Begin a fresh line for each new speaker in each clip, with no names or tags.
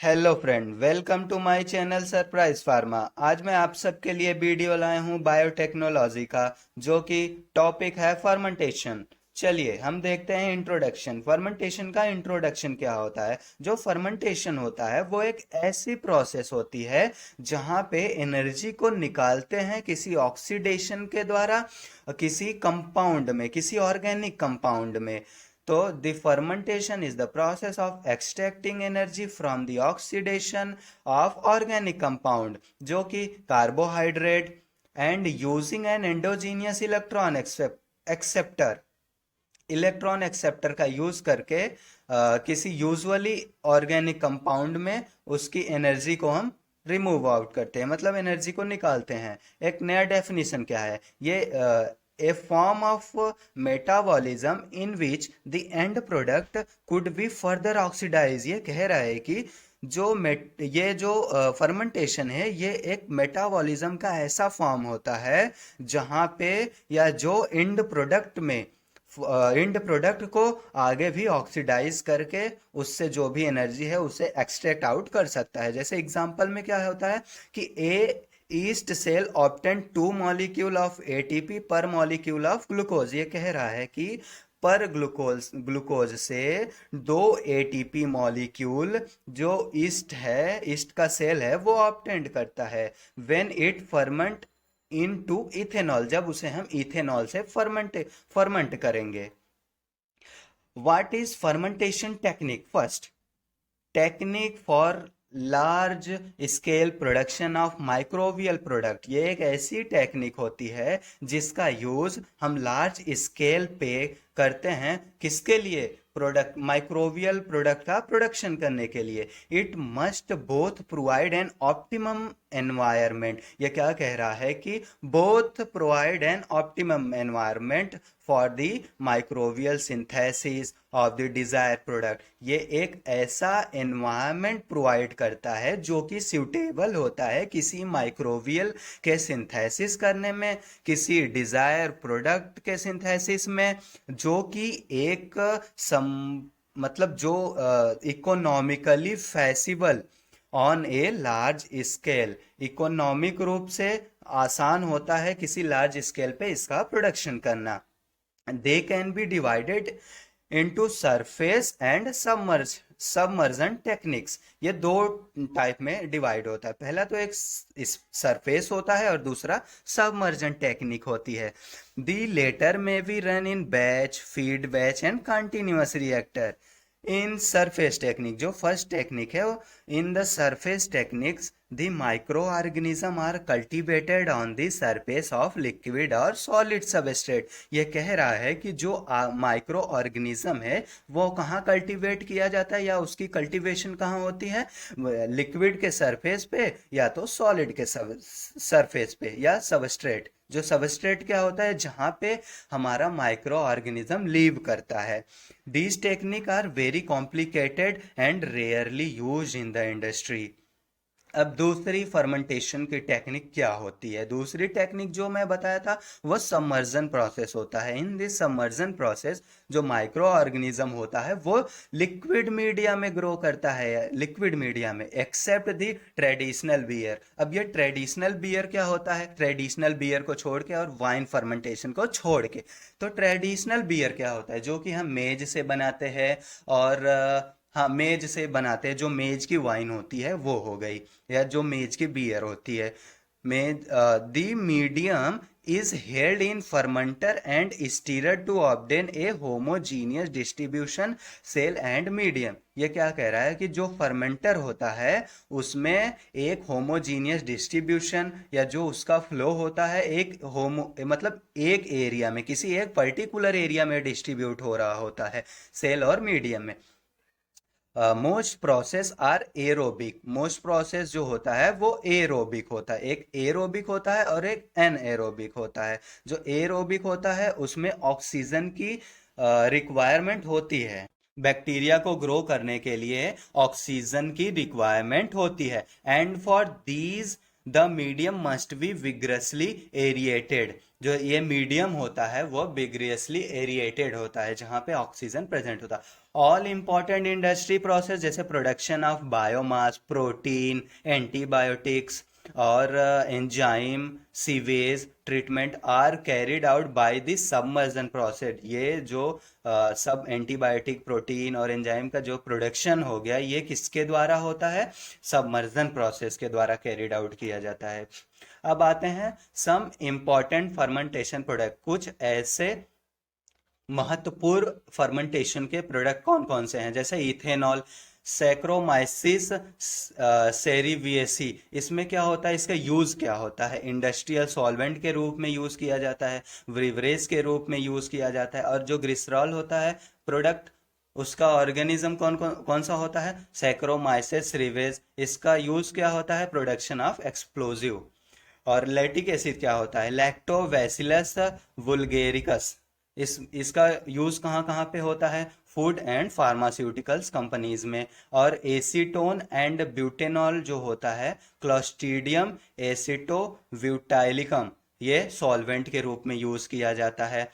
Hello friend, welcome to my channel surprise pharma. आज मैं आप सबके लिए वीडियो लाया हूँ बायोटेक्नोलॉजी का, जो कि टॉपिक है फर्मेंटेशन। चलिए हम देखते हैं इंट्रोडक्शन। फर्मेंटेशन का इंट्रोडक्शन क्या होता है। जो फर्मेंटेशन होता है वो एक ऐसी प्रोसेस होती है जहाँ पे एनर्जी को निकालते हैं किसी ऑक्सीडेशन के द्वारा, किसी कंपाउंड में, किसी ऑर्गेनिक कंपाउंड में। तो the fermentation is the process of extracting energy from the oxidation of organic compound, जो कि carbohydrate, and using an endogenous electron acceptor का यूज करके किसी यूजुअली ऑर्गेनिक कंपाउंड में उसकी एनर्जी को हम रिमूव आउट करते हैं, मतलब एनर्जी को निकालते हैं। एक नया डेफिनेशन क्या है ये, a form of metabolism in which the end product could be further oxidise. ये कह रहा है कि ये जो फर्मेंटेशन है ये एक मेटाबॉलिज्म का ऐसा फॉर्म होता है जहाँ पे, या जो एंड प्रोडक्ट को आगे भी ऑक्सीडाइज करके उससे जो भी एनर्जी है उसे एक्सट्रैक्ट आउट कर सकता है। जैसे एग्जांपल में क्या होता है कि a yeast cell obtain 2 molecule of ATP पर मॉलिक्यूल ऑफ ग्लूकोज। ये कह रहा है कि पर ग्लूकोज से 2 एटीपी मॉलिक्यूल जो ईस्ट का सेल है वो ऑब्टेंड करता है when it ferment into ethanol, जब उसे हम इथेनॉल से फर्मेंट करेंगे। What is fermentation technique? First, technique for large scale production of microbial product. ये एक ऐसी टेक्निक होती है जिसका यूज हम लार्ज स्केल पे करते हैं। किसके लिए? प्रोडक्ट, माइक्रोबियल प्रोडक्ट का प्रोडक्शन करने के लिए। It must both provide an optimum environment. ये क्या कह रहा है कि both provide an optimum environment for the microbial synthesis of the desire product. ये एक ऐसा एनवायरमेंट प्रोवाइड करता है जो कि सूटेबल होता है किसी माइक्रोबियल के सिंथेसिस करने में, किसी डिजायर प्रोडक्ट के सिंथेसिस में, जो कि एक मतलब जो economically feasible on a large scale, economic रूप से आसान होता है किसी लार्ज स्केल पे इसका प्रोडक्शन करना। They can be divided into surface and submerged techniques. ये दो टाइप में डिवाइड होता है। पहला तो एक सरफेस होता है और दूसरा सबमर्जन टेक्निक होती है। The latter may be run in batch, feed batch and continuous reactor. In surface technique, जो फर्स्ट टेक्निक है वो, in the surface techniques the micro organism are cultivated on the surface of liquid और solid substrate. ये कह रहा है कि जो माइक्रो ऑर्गेनिज्म है वो कहाँ कल्टीवेट किया जाता है, या उसकी कल्टीवेशन कहाँ होती है? लिक्विड के सरफेस पे, या तो सॉलिड के सरफेस पे, या सबस्ट्रेट। जो सबस्ट्रेट क्या होता है? जहाँ पे हमारा माइक्रो ऑर्गेनिज्म लीव करता है। These techniques are very complicated and rarely used in the industry. अब दूसरी फर्मेंटेशन की टेक्निक क्या होती है? दूसरी टेक्निक जो मैं बताया था वो सबमर्जन प्रोसेस होता है। इन दिस सबमर्जन प्रोसेस जो माइक्रो ऑर्गेनिज्म होता है वो लिक्विड मीडिया में ग्रो करता है, लिक्विड मीडिया में, एक्सेप्ट द ट्रेडिशनल बियर। अब ये ट्रेडिशनल बियर क्या होता है? ट्रेडिशनल बियर को छोड़ के और वाइन फर्मेंटेशन को छोड़ के, तो ट्रेडिशनल बियर क्या होता है? जो कि हम मेज से बनाते हैं, और हाँ, मेज से बनाते हैं। जो मेज की वाइन होती है वो हो गई, या जो मेज की बियर होती है। Maize, the medium is held in fermenter and stirred to obtain a homogeneous distribution cell and medium. ये क्या कह रहा है कि जो फर्मेंटर होता है उसमें एक होमोजीनियस डिस्ट्रीब्यूशन, या जो उसका फ्लो होता है एक मतलब एक एरिया में, किसी एक पर्टिकुलर एरिया में डिस्ट्रीब्यूट हो रहा होता है, सेल और मीडियम में। Most process are aerobic. Most process जो होता है वो एरोबिक होता है। एक एरोबिक होता है और एक एनएरोबिक होता है। जो एरोबिक होता है उसमें ऑक्सीजन की रिक्वायरमेंट होती है। बैक्टीरिया को ग्रो करने के लिए ऑक्सीजन की रिक्वायरमेंट होती है। And for these the medium must be vigorously aerated. जो ये मीडियम होता है वो विग्रियसली एरिएटेड होता है जहाँ पे ऑक्सीजन प्रेजेंट होता है। ऑल इंपॉर्टेंट इंडस्ट्री प्रोसेस जैसे production of biomass, protein, antibiotics और enzyme, sewage treatment are carried out by the submerged process. ये जो सब एंटीबायोटिक, प्रोटीन और एंजाइम का जो प्रोडक्शन हो गया ये किसके द्वारा होता है? सबमर्जन प्रोसेस के द्वारा कैरिड आउट किया जाता है। अब आते हैं सम इम्पॉर्टेंट फर्मेंटेशन प्रोडक्ट। कुछ ऐसे महत्वपूर्ण फर्मेंटेशन के प्रोडक्ट कौन कौन से हैं? जैसे इथेनॉल, सैक्रोमाइसिस सेरिवियसी। इसमें क्या होता है, इसका यूज़ क्या होता है? इंडस्ट्रियल सॉल्वेंट के रूप में यूज़ किया जाता है, ब्रिवरेज के रूप में यूज़ किया जाता है। और जो ग्लिसरॉल होता है प्रोडक्ट, उसका ऑर्गेनिज्म कौन कौन कौन सा होता है? सैक्रोमाइसिस सेरिवियस। इसका यूज़ क्या होता है? Production of explosive. और लैक्टिक एसिड क्या होता है? लैक्टोबैसिलस वुल्गेरिकस। इसका यूज़ कहाँ कहाँ पे होता है? फूड एंड फार्मास्यूटिकल्स कंपनीज में। और एसीटोन एंड ब्यूटेनॉल जो होता है, क्लोस्ट्रीडियम एसिटोब्यूटाइलिकम, ये सॉल्वेंट के रूप में यूज़ किया जाता है।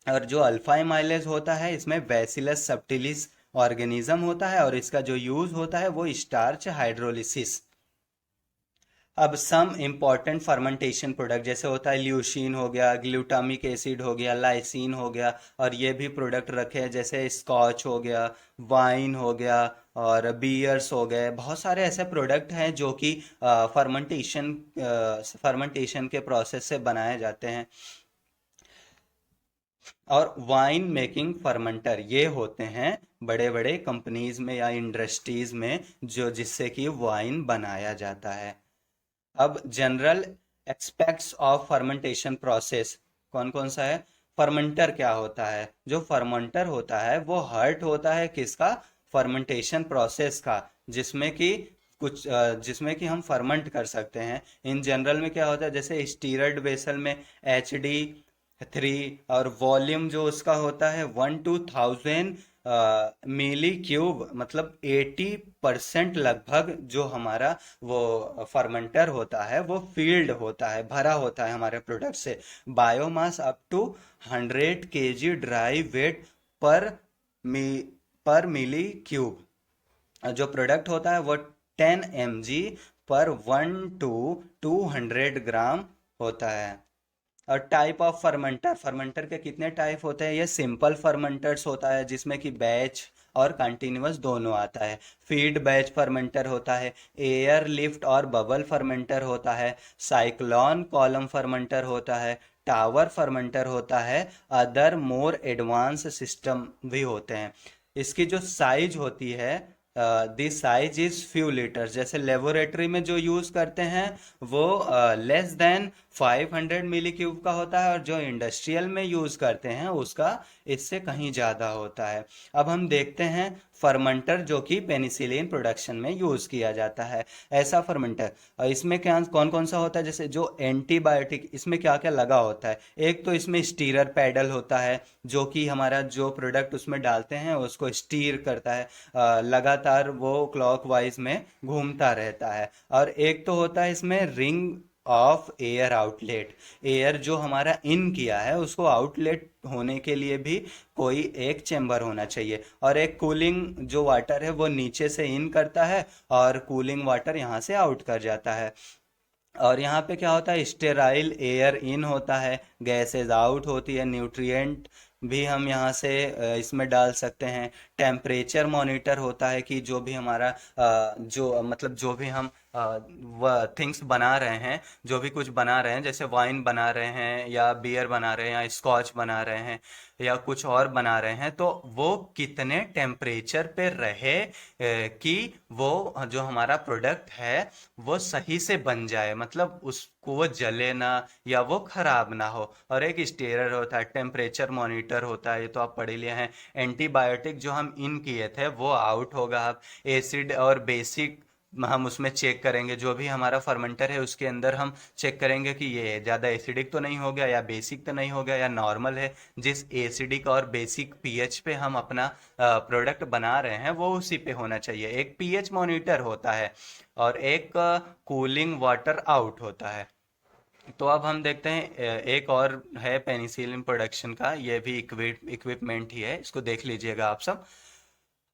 और जो अल्फा एमाइलेज होता है इसमें बैसिलस सबटिलिस ऑर्गेनिज्म होता है और इसका जो यूज़ होता है वो स्टार्च हाइड्रोलिसिस। अब सम इम्पॉर्टेंट फर्मेंटेशन प्रोडक्ट जैसे होता है ल्यूशीन हो गया, ग्लूटामिक एसिड हो गया, लाइसिन हो गया। और ये भी प्रोडक्ट रखे हैं जैसे स्कॉच हो गया, वाइन हो गया और बियर्स हो गए। बहुत सारे ऐसे प्रोडक्ट हैं जो कि फर्मेंटेशन के प्रोसेस से बनाए जाते हैं। और वाइन मेकिंग फर्मेंटर ये होते हैं बड़े बड़े कंपनीज में या इंडस्ट्रीज में जो जिससे कि वाइन बनाया जाता है। अब general aspects of fermentation process कौन कौन सा है? फर्मेंटर क्या होता है? जो फर्मेंटर होता है वो हर्ट होता है किसका? फर्मेंटेशन प्रोसेस का, जिसमें कि जिसमें कि हम फर्मेंट कर सकते हैं। इन जनरल में क्या होता है, जैसे स्टीरर्ड वेसल में HD3, और वॉल्यूम जो उसका होता है 1 to 1000 मिली क्यूब, मतलब 80% लगभग जो हमारा वो फर्मेंटर होता है वो फील्ड होता है, भरा होता है हमारे प्रोडक्ट से। Biomass up to 100 kg dry weight per मी पर मिली क्यूब। जो प्रोडक्ट होता है वो 10 mg पर 1 to 200 ग्राम होता है। और टाइप ऑफ फर्मेंटर, फर्मेंटर के कितने टाइप होते हैं? ये सिंपल फर्मेंटर्स होता है जिसमें कि बैच और कंटिन्यूअस दोनों आता है। फीड बैच फर्मेंटर होता है, एयर लिफ्ट और बबल फर्मेंटर होता है, साइक्लोन कॉलम फर्मेंटर होता है, टावर फर्मेंटर होता है, अदर मोर एडवांस सिस्टम भी होते हैं। इसकी जो साइज होती है, this size is few litres. जैसे लेबोरेटरी में जो यूज़ करते हैं वो लेस देन 500 मिली क्यूब का होता है, और जो इंडस्ट्रियल में यूज़ करते हैं उसका इससे कहीं ज़्यादा होता है। अब हम देखते हैं फर्मेंटर जो कि पेनिसिलिन प्रोडक्शन में यूज़ किया जाता है। ऐसा फर्मेंटर, और इसमें क्या कौन कौन सा होता है? जैसे जो एंटीबायोटिक, इसमें क्या क्या लगा होता है? एक तो इसमें स्टीरर पैडल होता है जो कि हमारा जो प्रोडक्ट उसमें डालते हैं उसको स्टीर करता है, लगातार वो क्लॉकवाइज में घूमता रहता है। और एक तो होता है इसमें ring of air outlet. Air जो हमारा इन किया है उसको आउटलेट होने के लिए भी कोई एक चेंबर होना चाहिए। और एक कूलिंग जो वाटर है वो नीचे से इन करता है और कूलिंग वाटर यहाँ से आउट कर जाता है। और यहाँ पे क्या होता है? स्टेराइल एयर इन होता है, गैसेज आउट होती है, न्यूट्रिएंट भी हम यहाँ से इसमें डाल सकते हैं। टेम्परेचर मॉनिटर होता है कि जो भी हमारा जो मतलब जो भी हम वह थिंग्स बना रहे हैं, जो भी कुछ बना रहे हैं, जैसे वाइन बना रहे हैं या बियर बना रहे हैं या स्कॉच बना रहे हैं या कुछ और बना रहे हैं, तो वो कितने टेम्परेचर पे रहे कि वो जो हमारा प्रोडक्ट है वो सही से बन जाए, मतलब उसको वो जले ना या वो खराब ना हो। और एक स्टेरर होता है, टेम्परेचर मॉनिटर होता है, ये तो आप पढ़ लिए हैं। एंटीबायोटिक जो हम इन किए थे वो आउट होगा। अब एसिड और बेसिक हम उसमें चेक करेंगे, जो भी हमारा फर्मेंटर है उसके अंदर हम चेक करेंगे कि ये ज़्यादा एसिडिक तो नहीं हो गया या बेसिक तो नहीं हो गया या नॉर्मल है। जिस एसिडिक और बेसिक पीएच पे हम अपना प्रोडक्ट बना रहे हैं वो उसी पे होना चाहिए। एक पीएच मॉनिटर होता है और एक कूलिंग वाटर आउट होता है। तो अब हम देखते हैं एक और है पेनिसिलिन प्रोडक्शन का, ये भी इक्विपमेंट ही है, इसको देख लीजिएगा आप सब।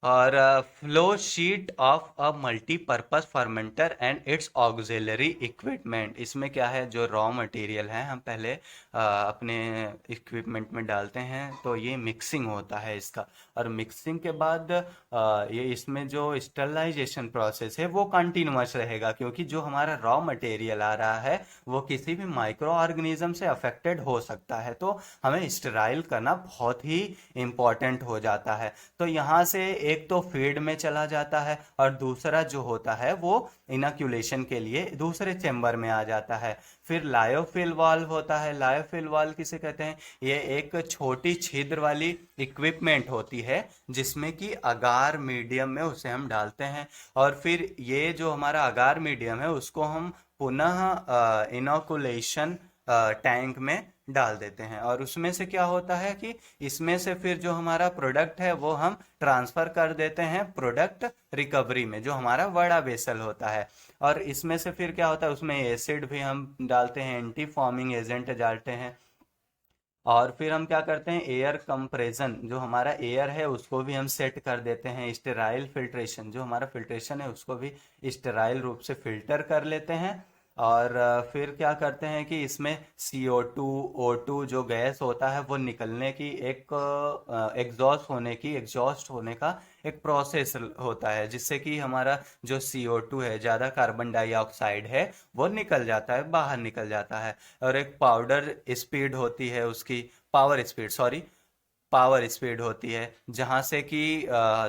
और flow sheet of a multipurpose fermenter and it's auxiliary equipment. इसमें क्या है, जो रॉ मटेरियल है हम पहले अपने इक्विपमेंट में डालते हैं, तो ये मिक्सिंग होता है इसका। और मिक्सिंग के बाद ये इसमें जो स्टरलाइजेशन प्रोसेस है वो कंटिन्यूअस रहेगा, क्योंकि जो हमारा रॉ मटेरियल आ रहा है वो किसी भी माइक्रो ऑर्गेनिज्म से अफेक्टेड हो सकता है, तो हमें स्टेराइल करना बहुत ही इम्पॉर्टेंट हो जाता है। तो यहाँ से एक तो फीड में चला जाता है और दूसरा जो होता है वो इनक्यूलेशन के लिए दूसरे चेंबर में आ जाता है। फिर लायोफिल वाल्व होता है। लायोफिल वाल्व किसे कहते हैं, ये एक छोटी छिद्र वाली इक्विपमेंट होती है जिसमें कि अगार मीडियम में उसे हम डालते हैं, और फिर ये जो हमारा अगार मीडियम है उसको हम पुनः इनोकुलेशन टैंक में डाल देते हैं। और उसमें से क्या होता है कि इसमें से फिर जो हमारा प्रोडक्ट है वो हम ट्रांसफ़र कर देते हैं प्रोडक्ट रिकवरी में, जो हमारा बड़ा वेसल होता है। और इसमें से फिर क्या होता है, उसमें एसिड भी हम डालते हैं, एंटी फॉर्मिंग एजेंट डालते हैं। और फिर हम क्या करते हैं, एयर कंप्रेशन, जो हमारा एयर है उसको भी हम सेट कर देते हैं। स्टेराइल फिल्ट्रेशन, जो हमारा फिल्ट्रेशन है उसको भी स्टेराइल रूप से फिल्टर कर लेते हैं। और फिर क्या करते हैं कि इसमें CO2 O2 जो गैस होता है वो निकलने की एक एग्जॉस्ट होने का एक प्रोसेस होता है, जिससे कि हमारा जो CO2 है, ज़्यादा कार्बन डाइऑक्साइड है, वो निकल जाता है, बाहर निकल जाता है। और एक पाउडर स्पीड होती है उसकी, पावर स्पीड होती है, जहाँ से कि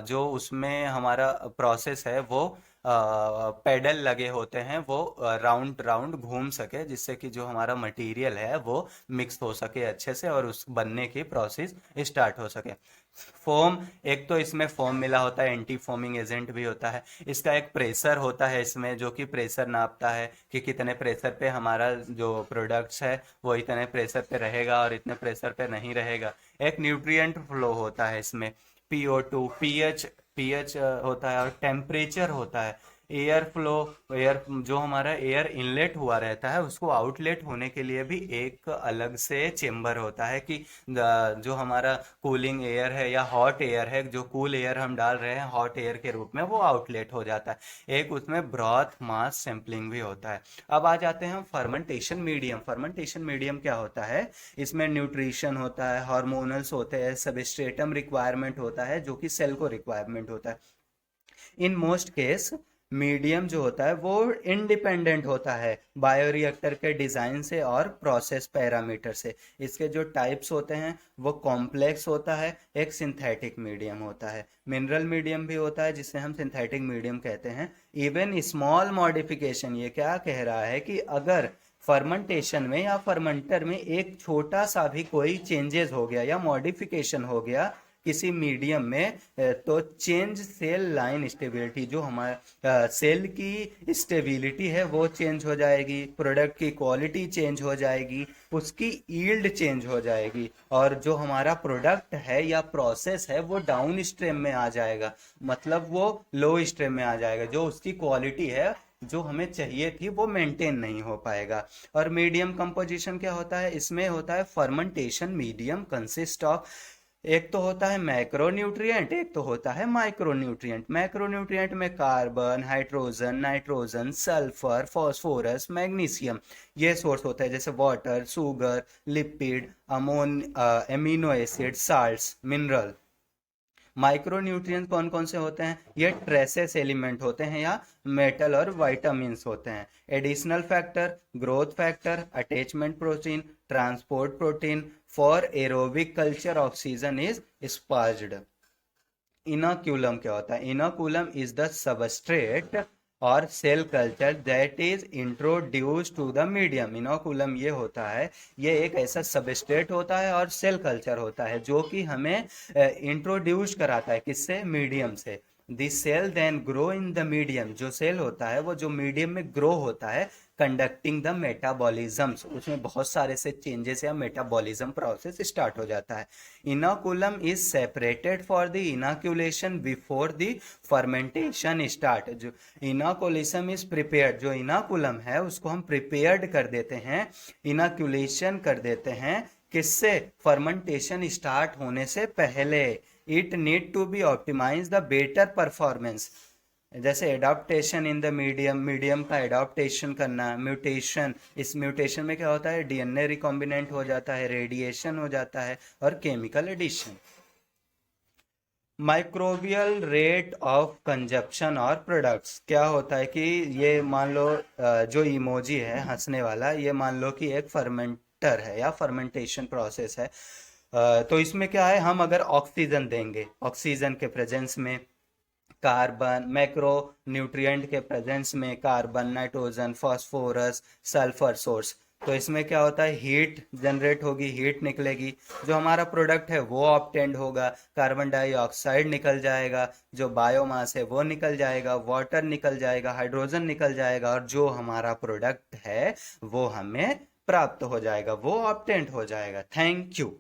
जो उसमें हमारा प्रोसेस है वो पेडल लगे होते हैं, वो राउंड राउंड घूम सके, जिससे कि जो हमारा मटेरियल है वो मिक्स हो सके अच्छे से और उस बनने की प्रोसेस स्टार्ट हो सके। फोम, एक तो इसमें फोम मिला होता है, एंटी फोमिंग एजेंट भी होता है। इसका एक प्रेशर होता है इसमें, जो कि प्रेशर नापता है कि कितने प्रेशर पे हमारा जो प्रोडक्ट्स है वो इतने प्रेशर पे रहेगा और इतने प्रेशर पे नहीं रहेगा। एक न्यूट्रिएंट फ्लो होता है इसमें, PO2, पीएच होता है, और टेम्परेचर होता है। एयर फ्लो, एयर जो हमारा एयर इनलेट हुआ रहता है उसको आउटलेट होने के लिए भी एक अलग से चेम्बर होता है, कि जो हमारा कूलिंग एयर है या हॉट एयर है, जो कूल एयर हम डाल रहे हैं हॉट एयर के रूप में, वो आउटलेट हो जाता है। एक उसमें ब्रॉथ मास सैंपलिंग भी होता है। अब आ जाते हैं हम फर्मेंटेशन मीडियम। फर्मेंटेशन मीडियम क्या होता है, इसमें न्यूट्रिशन होता है, हार्मोनल्स होते हैं, सबस्ट्रेटम रिक्वायरमेंट होता है जो कि सेल को रिक्वायरमेंट होता है। इन मोस्ट केस मीडियम जो होता है वो इंडिपेंडेंट होता है बायोरिएक्टर के डिज़ाइन से और प्रोसेस पैरामीटर से। इसके जो टाइप्स होते हैं वो कॉम्प्लेक्स होता है, एक सिंथेटिक मीडियम होता है, मिनरल मीडियम भी होता है जिसे हम सिंथेटिक मीडियम कहते हैं। इवन स्मॉल मॉडिफिकेशन, ये क्या कह रहा है कि अगर फर्मेंटेशन में या फर्मेंटर में एक छोटा सा भी कोई चेंजेस हो गया या मॉडिफिकेशन हो गया किसी मीडियम में, तो चेंज सेल लाइन स्टेबिलिटी, जो हमारा सेल की स्टेबिलिटी है वो चेंज हो जाएगी, प्रोडक्ट की क्वालिटी चेंज हो जाएगी, उसकी ईल्ड चेंज हो जाएगी, और जो हमारा प्रोडक्ट है या प्रोसेस है वो डाउन स्ट्रीम में आ जाएगा, मतलब वो लो स्ट्रीम में आ जाएगा। जो उसकी क्वालिटी है जो हमें चाहिए थी वो मेंटेन नहीं हो पाएगा। और मीडियम कंपोजिशन क्या होता है, इसमें होता है फर्मेंटेशन मीडियम कंसिस्ट ऑफ, एक तो होता है मैक्रोन्यूट्रिएंट, एक तो होता है माइक्रोन्यूट्रिएंट। मैक्रोन्यूट्रिएंट में carbon, hydrogen, nitrogen, sulphur, phosphorus, magnesium, ये सोर्स होता है, जैसे water, sugar, lipid, amino acid, salts, mineral. Micronutrient कौन कौन से होते हैं, ये ट्रेसेस एलिमेंट होते हैं या मेटल और वाइटामिन्स होते हैं। Additional factor, growth factor, attachment protein, transport protein. For aerobic culture oxygen is sparged. Inoculum क्या होता है, इनोक्यूलम इज द सबस्ट्रेट और cell culture that is introduce to the medium. Inoculum ये होता है, ये एक ऐसा सबस्ट्रेट होता है और सेल कल्चर होता है जो कि हमें इंट्रोड्यूस कराता है, किससे, मीडियम से। The cell then grow in the medium, जो सेल होता है वो जो मीडियम में ग्रो होता है, कंडक्टिंग द मेटाबॉलिज्म्स, उसमें बहुत सारे से चेंजेस या मेटाबॉलिज्म प्रोसेस स्टार्ट हो जाता है। Inoculum is separated for the inoculation before the fermentation start. जो इनोकुलेशन इज प्रिपेयर्ड, जो इनोकुलम है उसको हम प्रिपेयर्ड कर देते हैं, इनोकुलेशन कर देते हैं, किससे? फर्मेंटेशन स्टार्ट होने से पहले। It need to be optimise the better performance, जैसे adaptation in the medium, medium का एडाप्टेशन करना, म्यूटेशन, इस म्यूटेशन में क्या होता है? डीएनए रिकॉम्बिनेंट हो जाता है, रेडिएशन हो जाता है और chemical addition. Microbial rate of consumption और प्रोडक्ट्स, क्या होता है कि ये मान लो जो इमोजी है हंसने वाला, ये मान लो कि एक फर्मेंटर है या फर्मेंटेशन प्रोसेस है। तो इसमें क्या है, हम अगर ऑक्सीजन देंगे, ऑक्सीजन के प्रेजेंस में कार्बन, मैक्रो न्यूट्रिएंट के प्रेजेंस में carbon, nitrogen, phosphorus, sulphur source, तो इसमें क्या होता है? हीट जनरेट होगी, हीट निकलेगी, जो हमारा प्रोडक्ट है वो ऑब्टेंड होगा, कार्बन डाइऑक्साइड निकल जाएगा, जो बायोमास है वो निकल जाएगा, वाटर निकल जाएगा, हाइड्रोजन निकल जाएगा, और जो हमारा प्रोडक्ट है वो हमें प्राप्त हो जाएगा, वो ऑब्टेंड हो जाएगा। Thank you.